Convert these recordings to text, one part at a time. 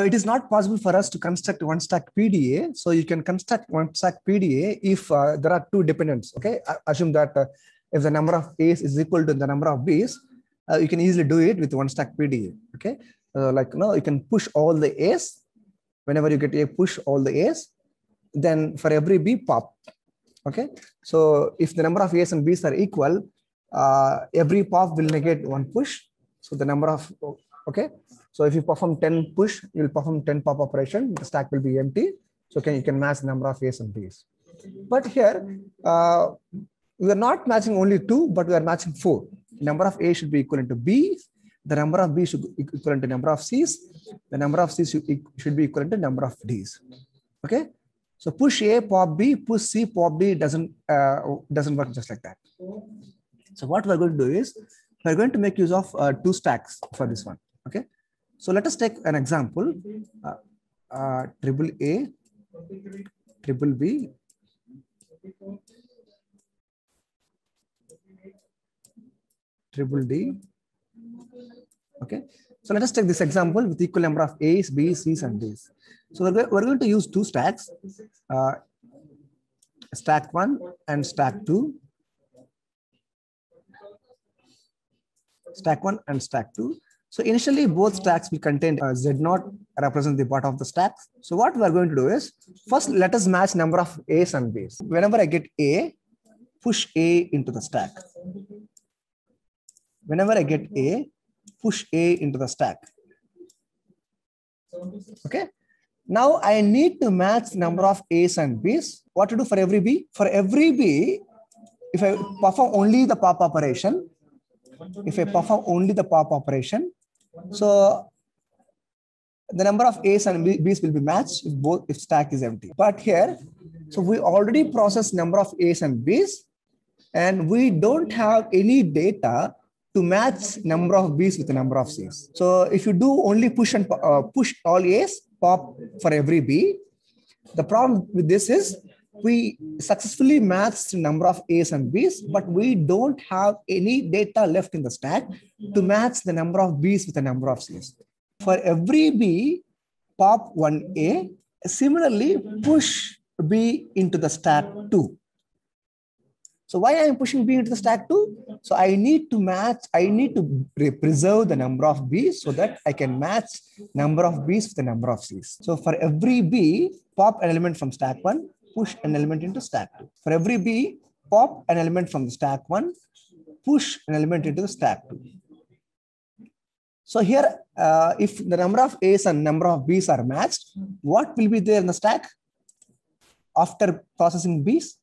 It is not possible for us to construct one stack PDA. So you can construct one stack PDA if there are two dependents. Okay, assume that if the number of A's is equal to the number of B's, you can easily do it with one stack PDA. Okay, like you can push all the A's. Whenever you get A, push all the A's. Then for every B, pop. Okay, so if the number of A's and B's are equal, every pop will negate one push. So the number of, okay, so if you perform 10 push, you will perform 10 pop operation, the stack will be empty. So you can match the number of A's and B's. But here, we are not matching only 2, but we are matching 4. Number of A should be equivalent to B. The number of B should be equivalent to number of C's. The number of C's should be equivalent to number of D's. Okay. So push A, pop B, push C, pop D doesn't work just like that. So what we're going to do is we're going to make use of 2 stacks for this one. Okay. So let us take an example. Triple A, triple B, triple D. Okay. So let us take this example with equal number of A's, B's, C's, and D's. So we're going to use 2 stacks, stack 1 and stack 2. Stack 1 and stack 2. So initially both stacks will contain Z0 represent the bottom of the stack. So what we are going to do is first let us match number of A's and B's. Whenever I get A, push A into the stack. Whenever I get A, push A into the stack. Okay. Now I need to match number of A's and B's. What to do for every B? For every B, if I perform only the pop operation, so the number of A's and B's will be matched if stack is empty. But here, so we already processed number of A's and B's, and we don't have any data to match number of B's with the number of C's. So if you do only push and push all A's, pop for every B, the problem with this is we successfully matched number of A's and B's, but we don't have any data left in the stack to match the number of B's with the number of C's. For every B, pop one A. Similarly, push B into the stack 2. So why I am pushing B into the stack 2? So I need to preserve the number of B's so that I can match number of B's with the number of C's. So for every B, pop an element from stack 1, push an element into stack 2. For every B, pop an element from the stack 1, push an element into the stack 2. So here, if the number of A's and number of B's are matched, what will be there in the stack after processing B's?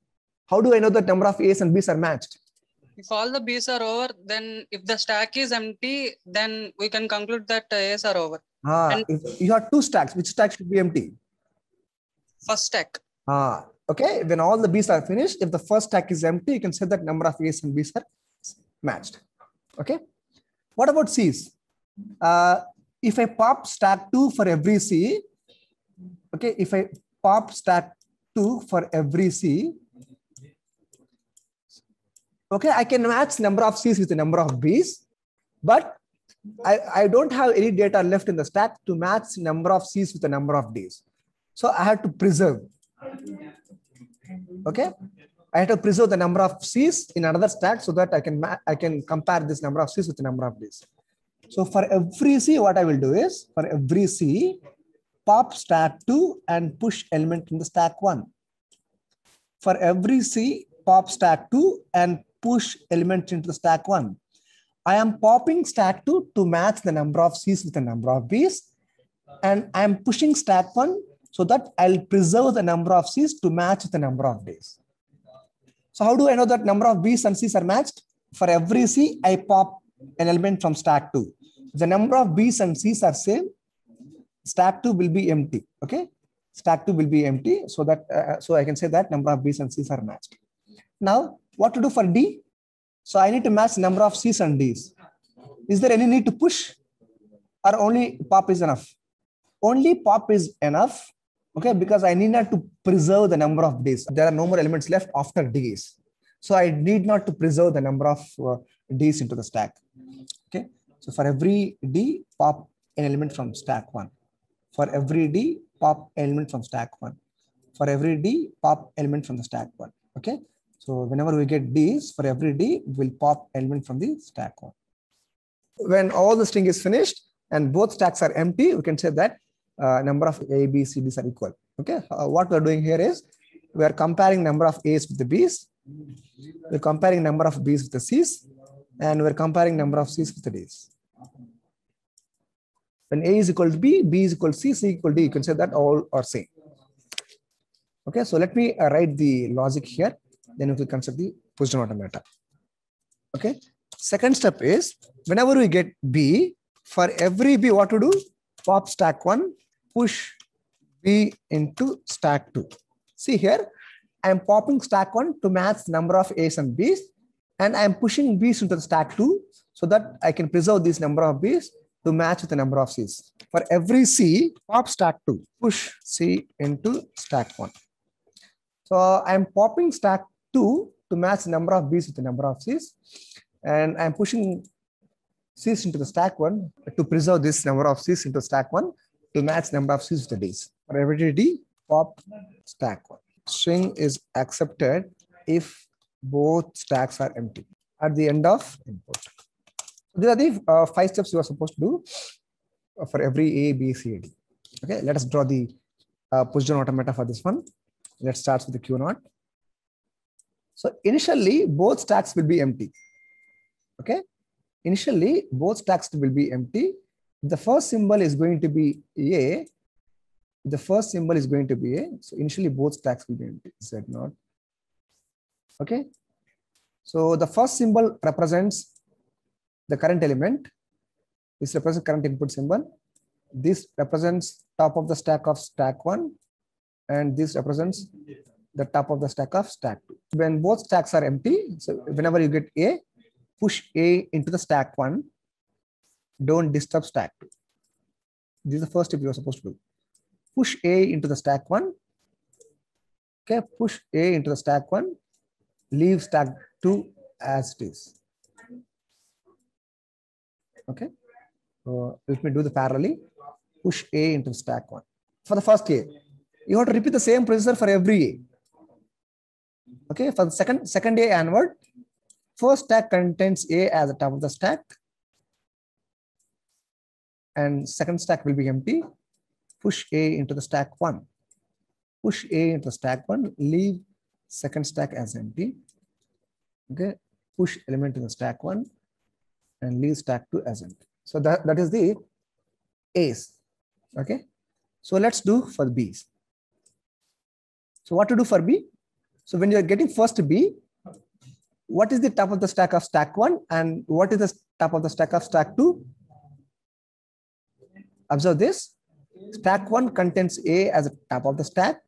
How do I know that number of A's and B's are matched? If all the B's are over, then if the stack is empty, then we can conclude that A's are over. And if you have 2 stacks, which stack should be empty? First stack. Okay, when all the B's are finished, if the first stack is empty, you can say that number of A's and B's are matched. Okay. What about C's? If I pop stack 2 for every C, okay, if I pop stack 2 for every C, okay, I can match number of C's with the number of B's, but I don't have any data left in the stack to match number of C's with the number of D's. So I have to preserve. Okay, I have to preserve the number of C's in another stack so that I can compare this number of C's with the number of D's. So for every C, what I will do is for every C, pop stack 2 and push element in the stack 1. For every C, pop stack 2 and push element into the stack 1. I am popping stack 2 to match the number of C's with the number of B's, and I am pushing stack 1 so that I'll preserve the number of C's to match the number of D's. So how do I know that number of B's and C's are matched? For every C, I pop an element from stack 2. The number of B's and C's are same. Stack 2 will be empty. Okay, stack 2 will be empty, so that so I can say that number of B's and C's are matched. Now, what to do for D? So I need to match number of C's and D's. Is there any need to push, or only pop is enough? Only pop is enough. Okay, because I need not to preserve the number of D's. There are no more elements left after D's. So I need not to preserve the number of D's into the stack. Okay, so for every D, pop an element from stack 1. For every D, pop element from stack 1. For every D, pop element from the stack 1. Okay. So whenever we get D's, for every D, we'll pop element from the stack 1. When all the string is finished and both stacks are empty, we can say that number of A, B, C, D's are equal. Okay. What we're doing here is we are comparing number of A's with the B's. We're comparing number of B's with the C's, and we're comparing number of C's with the D's. When A is equal to B, B is equal to C, C equal to D, you can say that all are same. Okay, so let me write the logic here. Then we will construct the position automata. Okay, second step is whenever we get B, for every B, what to do? Pop stack 1, push B into stack 2. See here, I'm popping stack 1 to match number of A's and B's, and I'm pushing B's into the stack 2 so that I can preserve this number of B's to match with the number of C's. For every C, pop stack 2, push C into stack 1. So I'm popping stack 2 to match the number of B's with the number of C's, and I'm pushing C's into the stack 1 to preserve this number of C's into stack 1 to match number of C's with the D's. For every D, pop stack 1. String is accepted if both stacks are empty at the end of import. These are the 5 steps you are supposed to do for every A, B, C, D. Okay, let us draw the pushdown automata for this one. Let's start with the Q0. So initially, both stacks will be empty. Okay, initially, both stacks will be empty. The first symbol is going to be A. The first symbol is going to be A. So initially, both stacks will be empty. Z0. Okay, so the first symbol represents the current element. This represents current input symbol. This represents top of the stack of stack 1, and this represents the top of the stack of stack 2. When both stacks are empty, so whenever you get A, push A into the stack 1. Don't disturb stack 2. This is the first step you are supposed to do. Push A into the stack 1. Okay, push A into the stack 1. Leave stack 2 as it is. Okay, so let me do the parallelly. Push A into the stack 1. For the first A, you have to repeat the same procedure for every A. Okay, for the second A onward, first stack contains A as the top of the stack, and second stack will be empty. Push A into the stack 1. Push A into the stack 1. Leave second stack as empty. Okay, push element in the stack 1 and leave stack 2 as empty. So that is the A's. Okay, so let's do for B's. So what to do for B? So when you are getting first B, what is the top of the stack of stack 1 and what is the top of the stack of stack 2? Observe this. Stack 1 contains A as the top of the stack.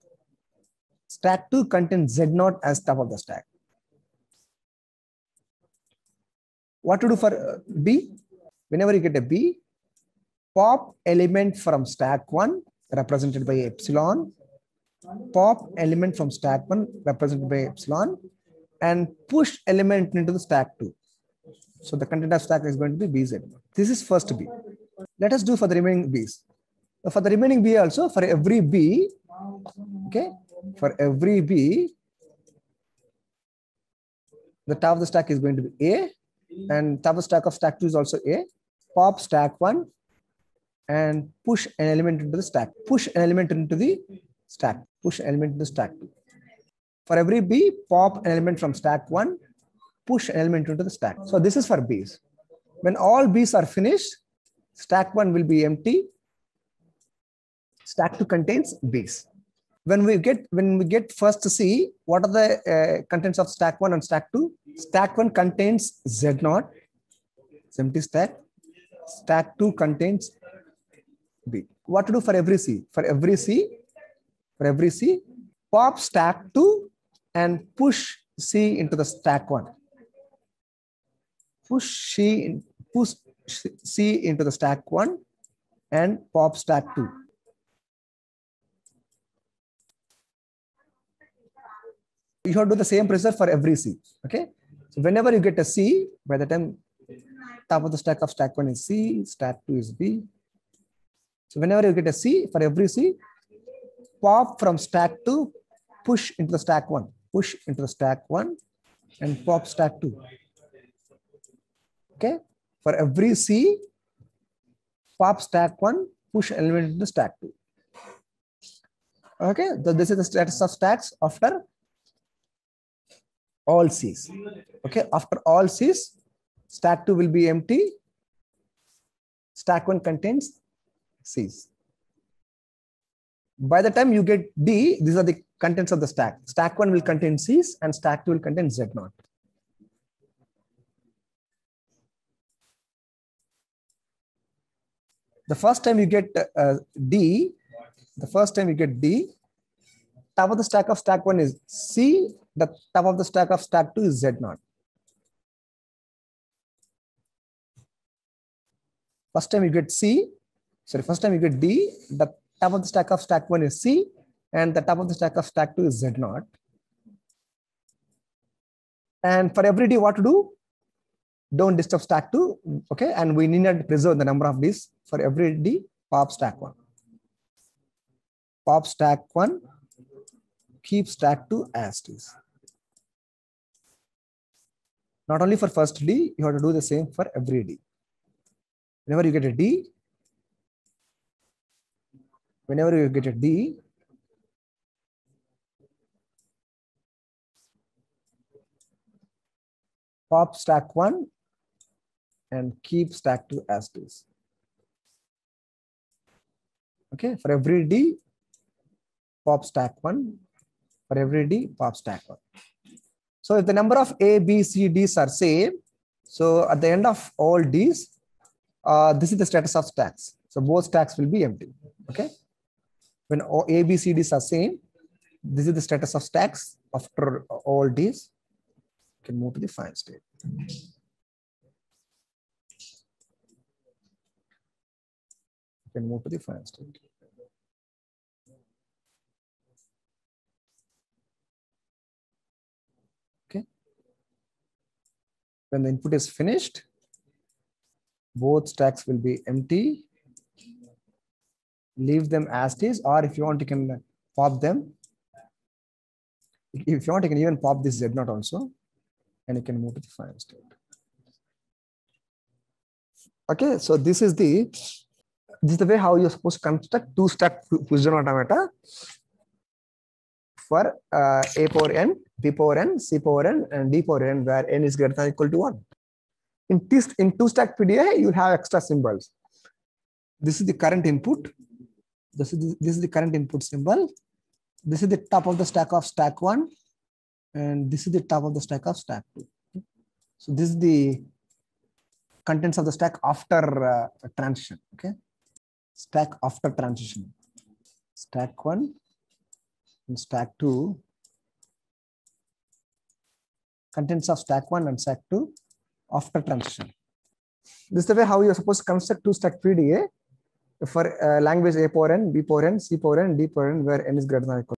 Stack 2 contains Z0 as top of the stack. What to do for B? Whenever you get a B, pop element from stack 1 represented by epsilon. Pop element from stack 1 represented by epsilon, and push element into the stack 2. So the content of stack is going to be BZ. This is first B. Let us do for the remaining B's. For the remaining B also, for every B, okay, for every B, the top of the stack is going to be A, and top of the stack of stack 2 is also A. Pop stack 1 and push an element into the stack. Push an element into the stack. Push an element into stack 2. For every B, pop an element from stack 1, push an element into the stack. So this is for B's. When all B's are finished, stack 1 will be empty. Stack 2 contains B's. When we get first C, what are the contents of stack 1 and stack 2? Stack 1 contains Z0, it's empty stack. Stack 2 contains B. What to do for every C? For every C, pop stack 2 and push C into the stack 1. Push C into the stack 1 and pop stack 2. You have to do the same procedure for every C. Okay. So whenever you get a C, by the time top of the stack of stack 1 is C, stack 2 is B, So whenever you get a C, for every C, pop from stack 2, push into the stack 1, push into the stack 1, and pop stack 2. Okay, for every C, pop stack 1, push element into stack 2. Okay, so this is the status of stacks after all C's. Okay, after all C's, stack 2 will be empty. Stack 1 contains C's. By the time you get D, these are the contents of the stack. Stack 1 will contain C's and stack 2 will contain Z0. The first time you get D, top of the stack of stack 1 is C, the top of the stack of stack 2 is Z0. First time you get D, the top of the stack of stack 1 is C, and the top of the stack of stack 2 is Z0. And for every D, what to do? Don't disturb stack 2, okay? And we need to preserve the number of Ds. For every D, pop stack 1. Pop stack 1, keep stack 2 as is. Not only for first D, you have to do the same for every D. Whenever you get a D, pop stack 1 and keep stack 2 as is. Okay, for every D, pop stack 1. For every D, pop stack 1. So if the number of A, B, C, Ds are same, so at the end of all Ds, this is the status of stacks. So both stacks will be empty. Okay, when A, B, C, Ds are same, this is the status of stacks after all Ds. You can move to the final state. Okay. When the input is finished, both stacks will be empty. Leave them as is, or if you want, you can pop them. If you want, you can even pop this Z0 also, and you can move to the final state. Okay, so this is the way how you're supposed to construct two-stack push-down automata for A power n, B power n, C power n, and D power n, where n is greater than or equal to 1. In two-stack PDA, you have extra symbols. This is the current input. This is the current input symbol. This is the top of the stack of stack 1, and this is the top of the stack of stack 2. So this is the contents of the stack after transition. Okay, stack after transition. Stack 1 and stack 2. Contents of stack 1 and stack 2 after transition. This is the way how you are supposed to construct two-stack PDA for language A power n, B power n, C power n, D power n, where n is greater than or equal